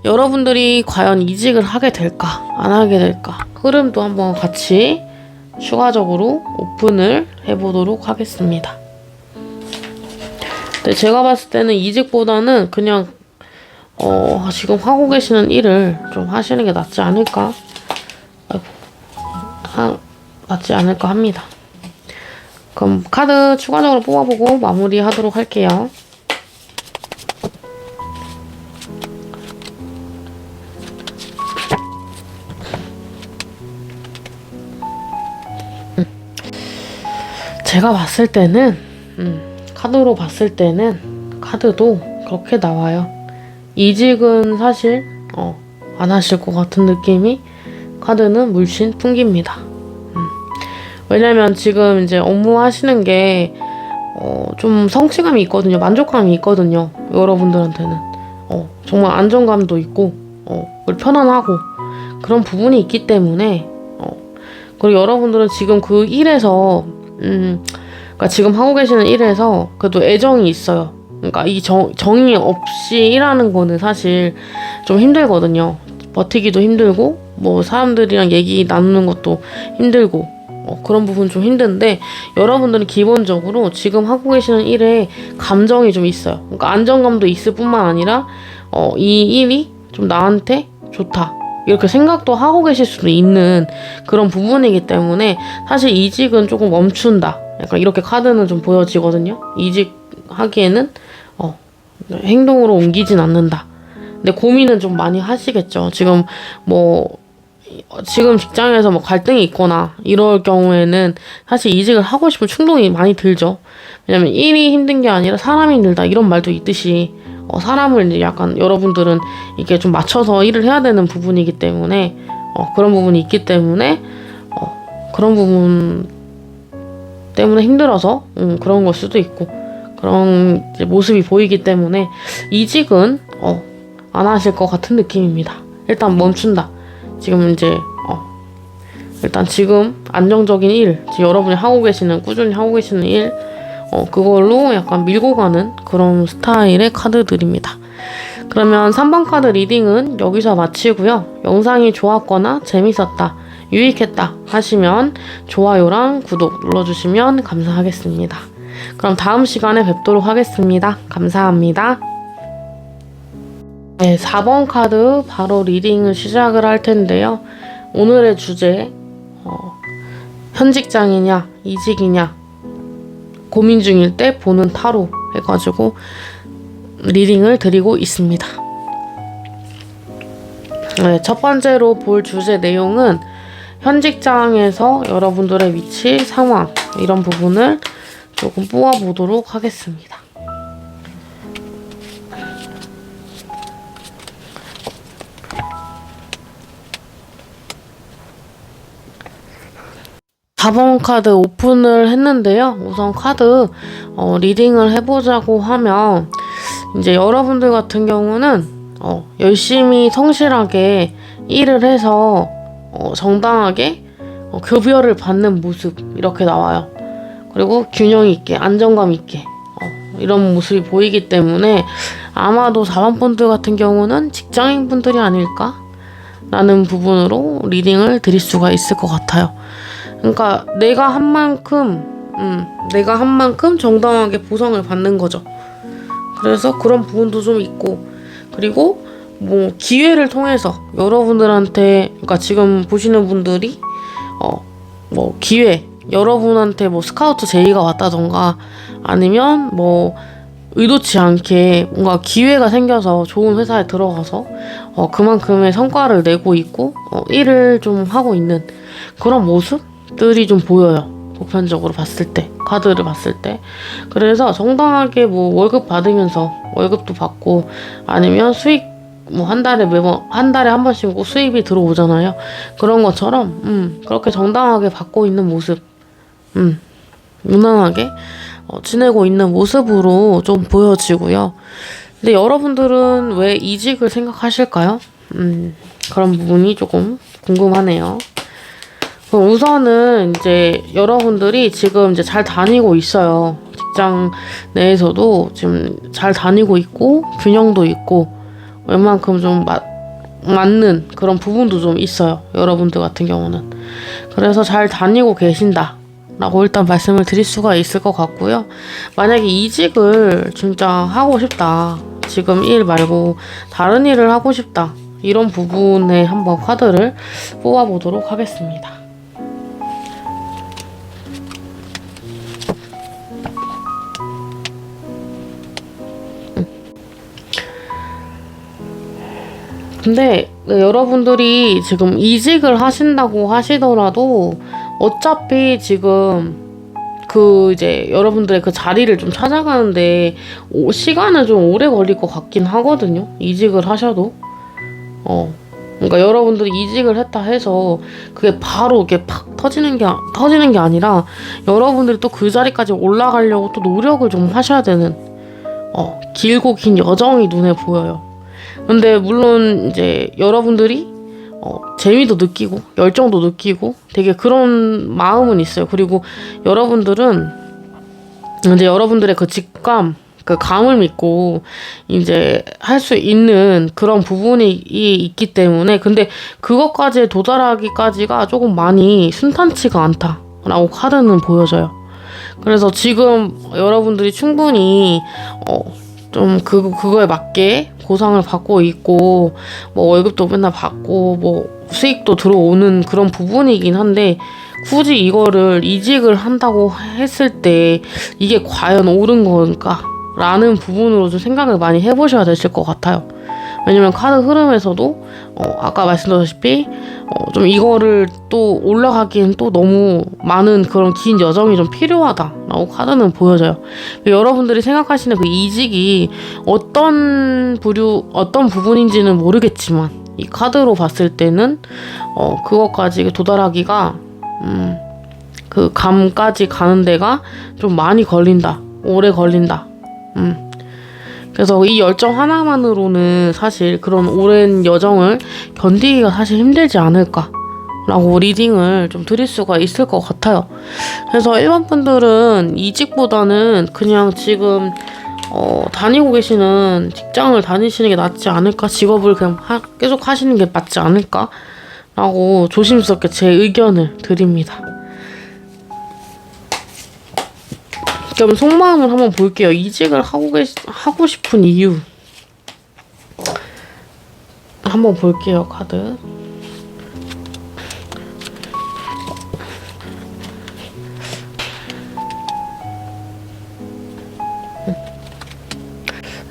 여러분들이 과연 이직을 하게 될까, 안 하게 될까, 흐름도 한번 같이 추가적으로 오픈을 해보도록 하겠습니다. 근데 제가 봤을 때는 이직보다는 그냥 지금 하고 계시는 일을 좀 하시는 게 낫지 않을까? 낫지 않을까 합니다. 그럼 카드 추가적으로 뽑아보고 마무리하도록 할게요. 제가 봤을 때는 카드로 봤을 때는 카드도 그렇게 나와요. 이직은 사실 안 하실 것 같은 느낌이 카드는 물씬 풍깁니다. 왜냐면 지금 이제 업무 하시는 게 좀 성취감이 있거든요. 만족감이 있거든요. 여러분들한테는 정말 안정감도 있고 편안하고 그런 부분이 있기 때문에 그리고 여러분들은 지금 그 일에서 그러니까 지금 하고 계시는 일에서 그래도 애정이 있어요. 그러니까 이 정이 없이 일하는 거는 사실 좀 힘들거든요. 버티기도 힘들고 뭐 사람들이랑 얘기 나누는 것도 힘들고 그런 부분 좀 힘든데 여러분들은 기본적으로 지금 하고 계시는 일에 감정이 좀 있어요. 그러니까 안정감도 있을 뿐만 아니라 이 일이 좀 나한테 좋다 이렇게 생각도 하고 계실 수도 있는 그런 부분이기 때문에 사실 이직은 조금 멈춘다 약간 이렇게 카드는 좀 보여지거든요. 이직하기에는 행동으로 옮기진 않는다. 근데 고민은 좀 많이 하시겠죠. 지금 지금 직장에서 갈등이 있거나 이럴 경우에는 사실 이직을 하고 싶은 충동이 많이 들죠. 왜냐면 일이 힘든 게 아니라 사람이 힘들다 이런 말도 있듯이 사람을 이제 약간 여러분들은 이게 좀 맞춰서 일을 해야 되는 부분이기 때문에 그런 부분이 있기 때문에 그런 부분 때문에 힘들어서 그런 걸 수도 있고 그런 이제 모습이 보이기 때문에 이직은 안 하실 것 같은 느낌입니다. 일단 멈춘다. 지금 이제 일단 지금 안정적인 일, 지금 여러분이 꾸준히 하고 계시는 일, 그걸로 약간 밀고 가는 그런 스타일의 카드들입니다. 그러면 3번 카드 리딩은 여기서 마치고요. 영상이 좋았거나 재밌었다, 유익했다 하시면 좋아요랑 구독 눌러주시면 감사하겠습니다. 그럼 다음 시간에 뵙도록 하겠습니다. 감사합니다. 네, 4번 카드 바로 리딩을 시작을 할 텐데요. 오늘의 주제, 현직장이냐 이직이냐 고민 중일 때 보는 타로 해가지고 리딩을 드리고 있습니다. 네, 첫 번째로 볼 주제 내용은 현직장에서 여러분들의 위치, 상황 이런 부분을 조금 뽑아보도록 하겠습니다. 4번 카드 오픈을 했는데요. 우선 카드 리딩을 해보자고 하면 이제 여러분들 같은 경우는 열심히 성실하게 일을 해서 정당하게 급여를 받는 모습 이렇게 나와요. 그리고 균형 있게 안정감 있게 이런 모습이 보이기 때문에 아마도 4번 분들 같은 경우는 직장인 분들이 아닐까? 라는 부분으로 리딩을 드릴 수가 있을 것 같아요. 그러니까 내가 한 만큼 정당하게 보상을 받는 거죠. 그래서 그런 부분도 좀 있고, 그리고 뭐 기회를 통해서 여러분들한테, 그러니까 지금 보시는 분들이 뭐 기회, 여러분한테 뭐 스카우트 제의가 왔다던가 아니면 뭐 의도치 않게 뭔가 기회가 생겨서 좋은 회사에 들어가서 그만큼의 성과를 내고 있고 일을 좀 하고 있는 그런 모습들이 좀 보여요. 보편적으로 봤을 때, 카드를 봤을 때. 그래서 정당하게 뭐 월급 받으면서 월급도 받고 아니면 수익 뭐 한 달에 한 번씩 꼭 수입이 들어오잖아요. 그런 것처럼 그렇게 정당하게 받고 있는 모습, 무난하게 지내고 있는 모습으로 좀 보여지고요. 근데 여러분들은 왜 이직을 생각하실까요? 그런 부분이 조금 궁금하네요. 그럼 우선은 이제 여러분들이 지금 이제 잘 다니고 있어요. 직장 내에서도 지금 잘 다니고 있고 균형도 있고 웬만큼 좀 맞는 그런 부분도 좀 있어요. 여러분들 같은 경우는. 그래서 잘 다니고 계신다 라고 일단 말씀을 드릴 수가 있을 것 같고요. 만약에 이직을 진짜 하고 싶다, 지금 일 말고 다른 일을 하고 싶다, 이런 부분에 한번 카드를 뽑아보도록 하겠습니다. 근데 여러분들이 지금 이직을 하신다고 하시더라도 어차피 지금 이제 여러분들의 그 자리를 좀 찾아가는데 시간은 좀 오래 걸릴 것 같긴 하거든요. 이직을 하셔도. 그러니까 여러분들이 이직을 했다 해서 그게 바로 이렇게 팍 터지는 게 아니라 여러분들이 또 그 자리까지 올라가려고 또 노력을 좀 하셔야 되는 길고 긴 여정이 눈에 보여요. 근데 물론 이제 여러분들이 재미도 느끼고 열정도 느끼고 되게 그런 마음은 있어요. 그리고 여러분들은 이제 여러분들의 그 직감, 그 감을 믿고 이제 할 수 있는 그런 부분이 있기 때문에, 근데 그것까지 도달하기까지가 조금 많이 순탄치가 않다라고 카드는 보여져요. 그래서 지금 여러분들이 충분히 좀 그거에 맞게 보상을 받고 있고, 뭐 월급도 맨날 받고 뭐 수익도 들어오는 그런 부분이긴 한데, 굳이 이거를 이직을 한다고 했을 때 이게 과연 옳은 건가? 라는 부분으로 좀 생각을 많이 해보셔야 되실 것 같아요. 왜냐면 카드 흐름에서도 아까 말씀드렸다시피 좀 이거를 또 올라가기엔 또 너무 많은 그런 긴 여정이 좀 필요하다라고 카드는 보여져요. 여러분들이 생각하시는 그 이직이 어떤 부분인지는 모르겠지만 이 카드로 봤을 때는 그것까지 도달하기가 그 감까지 가는 데가 좀 많이 걸린다, 오래 걸린다. 그래서 이 열정 하나만으로는 사실 그런 오랜 여정을 견디기가 사실 힘들지 않을까라고 리딩을 좀 드릴 수가 있을 것 같아요. 그래서 일반 분들은 이직보다는 그냥 지금 다니고 계시는 직장을 다니시는 게 낫지 않을까, 직업을 그냥 계속 하시는 게 맞지 않을까라고 조심스럽게 제 의견을 드립니다. 그럼 속마음을 한번 볼게요. 이직을 하고 싶은 이유 한번 볼게요. 카드.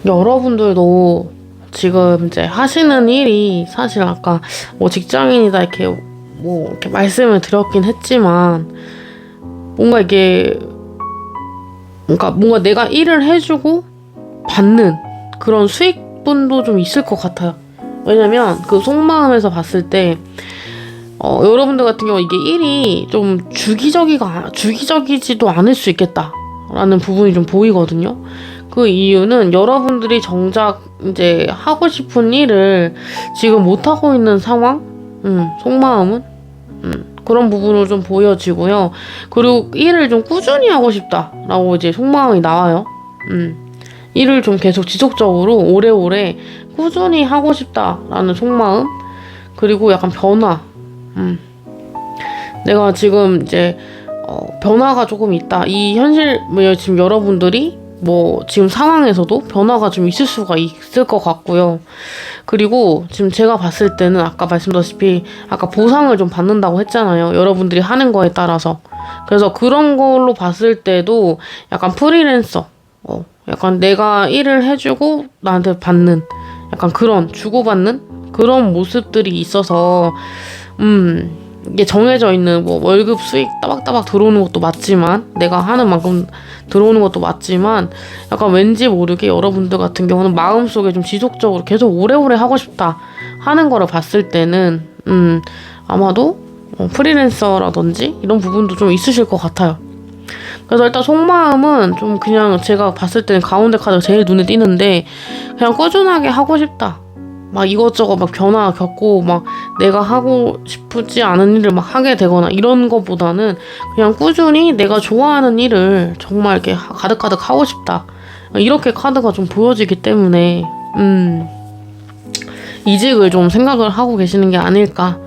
여러분들도 지금 이제 하시는 일이 사실 아까 뭐 직장인이다 이렇게 말씀을 드렸긴 했지만, 뭔가 내가 일을 해주고 받는 그런 수익분도 좀 있을 것 같아요. 왜냐면 그 속마음에서 봤을 때 여러분들 같은 경우 이게 일이 좀 주기적이지도 않을 수 있겠다라는 부분이 좀 보이거든요. 그 이유는 여러분들이 정작 이제 하고 싶은 일을 지금 못하고 있는 상황? 속마음은? 그런 부분으로 좀 보여지고요. 그리고 일을 좀 꾸준히 하고 싶다라고 이제 속마음이 나와요. 일을 좀 계속 지속적으로 오래오래 꾸준히 하고 싶다라는 속마음. 그리고 약간 변화. 내가 지금 이제 변화가 조금 있다. 이 현실, 지금 여러분들이 지금 상황에서도 변화가 좀 있을 수가 있을 것 같고요. 그리고 지금 제가 봤을 때는 아까 말씀드렸다시피 아까 보상을 좀 받는다고 했잖아요. 여러분들이 하는 거에 따라서. 그래서 그런 걸로 봤을 때도 약간 프리랜서, 약간 내가 일을 해주고 나한테 받는 약간 그런 주고받는 그런 모습들이 있어서 이게 정해져 있는 월급 수익 따박따박 들어오는 것도 맞지만, 내가 하는 만큼 들어오는 것도 맞지만, 약간 왠지 모르게 여러분들 같은 경우는 마음속에 좀 지속적으로 계속 오래오래 하고 싶다 하는 거를 봤을 때는 아마도 프리랜서라든지 이런 부분도 좀 있으실 것 같아요. 그래서 일단 속마음은 좀 그냥 제가 봤을 때는 가운데 카드가 제일 눈에 띄는데, 그냥 꾸준하게 하고 싶다. 이것저것 변화 겪고 내가 하고 싶지 않은 일을 하게 되거나 이런 것보다는 그냥 꾸준히 내가 좋아하는 일을 정말 이렇게 가득가득 하고 싶다. 이렇게 카드가 좀 보여지기 때문에 이직을 좀 생각을 하고 계시는 게 아닐까.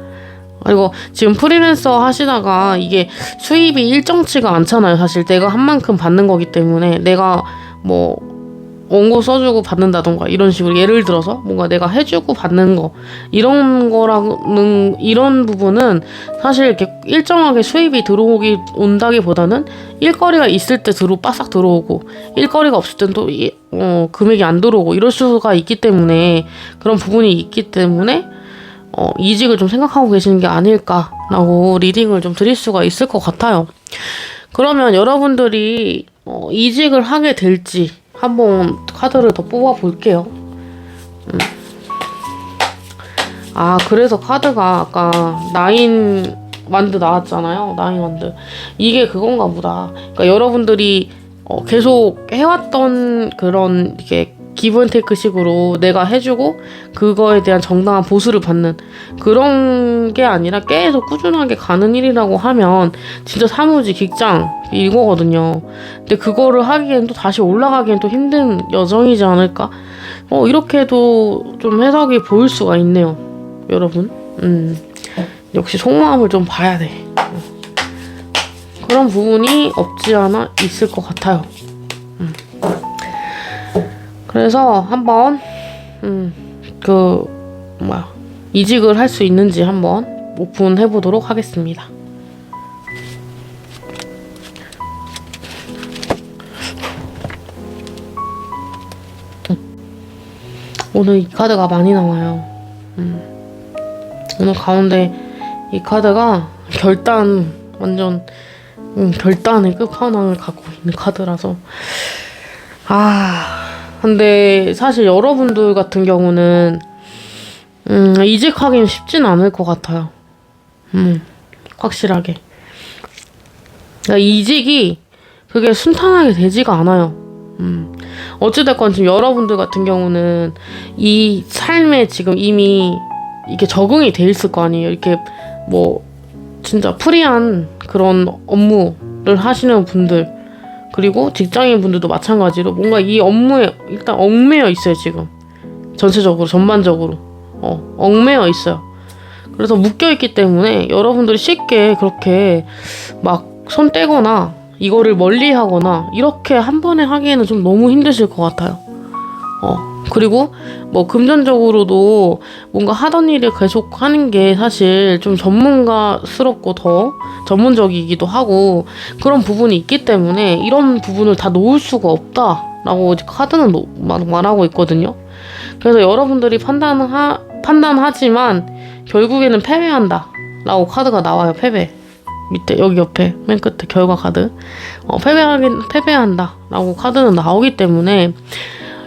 그리고 지금 프리랜서 하시다가 이게 수입이 일정치가 않잖아요. 사실 내가 한 만큼 받는 거기 때문에 내가 뭐 원고 써주고 받는다던가 이런 식으로 예를 들어서 뭔가 내가 해주고 받는 거 이런 거라는 이런 부분은 사실 이렇게 일정하게 수입이 온다기보다는 일거리가 있을 때 바싹 들어오고 일거리가 없을 땐 또 금액이 안 들어오고 이럴 수가 있기 때문에 그런 부분이 있기 때문에 이직을 좀 생각하고 계시는 게 아닐까라고 리딩을 좀 드릴 수가 있을 것 같아요. 그러면 여러분들이 이직을 하게 될지 한번 카드를 더 뽑아 볼게요. 그래서 카드가 아까 나인 완드 나왔잖아요. 나인 완드. 이게 그건가 보다. 그러니까 여러분들이 계속 해왔던 그런 이렇게 기브앤테이크 식으로 내가 해주고 그거에 대한 정당한 보수를 받는 그런 게 아니라 계속 꾸준하게 가는 일이라고 하면 진짜 사무직 직장 이거거든요. 근데 그거를 하기엔 또 다시 올라가기엔 또 힘든 여정이지 않을까? 이렇게도 좀 해석이 보일 수가 있네요, 여러분. 역시 속마음을 좀 봐야 돼. 그런 부분이 없지 않아 있을 것 같아요. 그래서 한번 이직을 할 수 있는지 한번 오픈해 보도록 하겠습니다. 오늘 이 카드가 많이 나와요. 오늘 가운데 이 카드가 완전 결단의 끝판왕을 갖고 있는 카드라서 근데 사실 여러분들 같은 경우는 이직하기는 쉽진 않을 것 같아요. 확실하게. 그러니까 이직이 그게 순탄하게 되지가 않아요. 어찌됐건 지금 여러분들 같은 경우는 이 삶에 지금 이미 이게 적응이 돼 있을 거 아니에요. 이렇게 뭐 진짜 프리한 그런 업무를 하시는 분들 그리고 직장인 분들도 마찬가지로 뭔가 이 업무에 일단 얽매여 있어요. 지금 전체적으로 전반적으로 얽매여 있어요. 그래서 묶여있기 때문에 여러분들이 쉽게 그렇게 막 손 떼거나 이거를 멀리하거나 이렇게 한 번에 하기에는 좀 너무 힘드실 것 같아요. 그리고 뭐 금전적으로도 뭔가 하던 일을 계속 하는 게 사실 좀 전문가스럽고 더 전문적이기도 하고 그런 부분이 있기 때문에 이런 부분을 다 놓을 수가 없다라고 카드는 말하고 있거든요. 그래서 여러분들이 판단하지만 결국에는 패배한다 라고 카드가 나와요. 패배. 밑에 여기 옆에 맨 끝에 결과 카드 패배한다 라고 카드는 나오기 때문에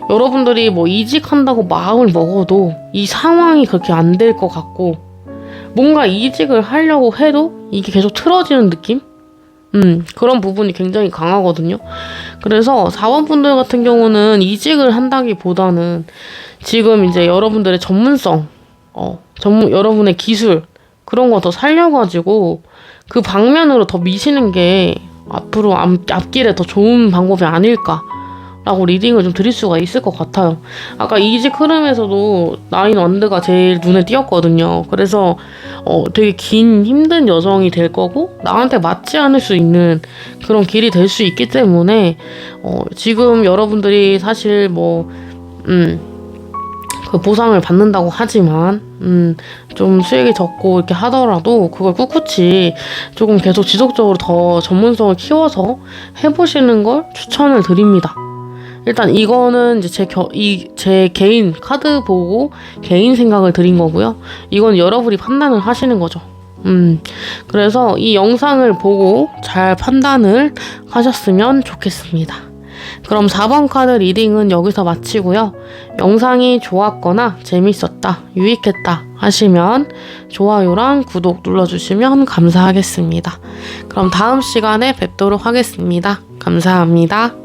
여러분들이 뭐 이직한다고 마음을 먹어도 이 상황이 그렇게 안 될 것 같고 뭔가 이직을 하려고 해도 이게 계속 틀어지는 느낌? 그런 부분이 굉장히 강하거든요. 그래서 4번 분들 같은 경우는 이직을 한다기보다는 지금 이제 여러분들의 전문성, 여러분의 기술 그런 거 더 살려가지고 그 방면으로 더 미시는 게 앞으로 앞길에 더 좋은 방법이 아닐까 라고 리딩을 좀 드릴 수가 있을 것 같아요. 아까 이직 흐름에서도 나인 완드가 제일 눈에 띄었거든요. 그래서 되게 긴 힘든 여정이 될 거고 나한테 맞지 않을 수 있는 그런 길이 될 수 있기 때문에 지금 여러분들이 사실 그 보상을 받는다고 하지만 좀 수익이 적고 이렇게 하더라도 그걸 꿋꿋이 조금 계속 지속적으로 더 전문성을 키워서 해보시는 걸 추천을 드립니다. 일단 이거는 이제 제 개인 카드 보고 개인 생각을 드린 거고요. 이건 여러분이 판단을 하시는 거죠. 그래서 이 영상을 보고 잘 판단을 하셨으면 좋겠습니다. 그럼 4번 카드 리딩은 여기서 마치고요. 영상이 좋았거나 재밌었다, 유익했다 하시면 좋아요랑 구독 눌러주시면 감사하겠습니다. 그럼 다음 시간에 뵙도록 하겠습니다. 감사합니다.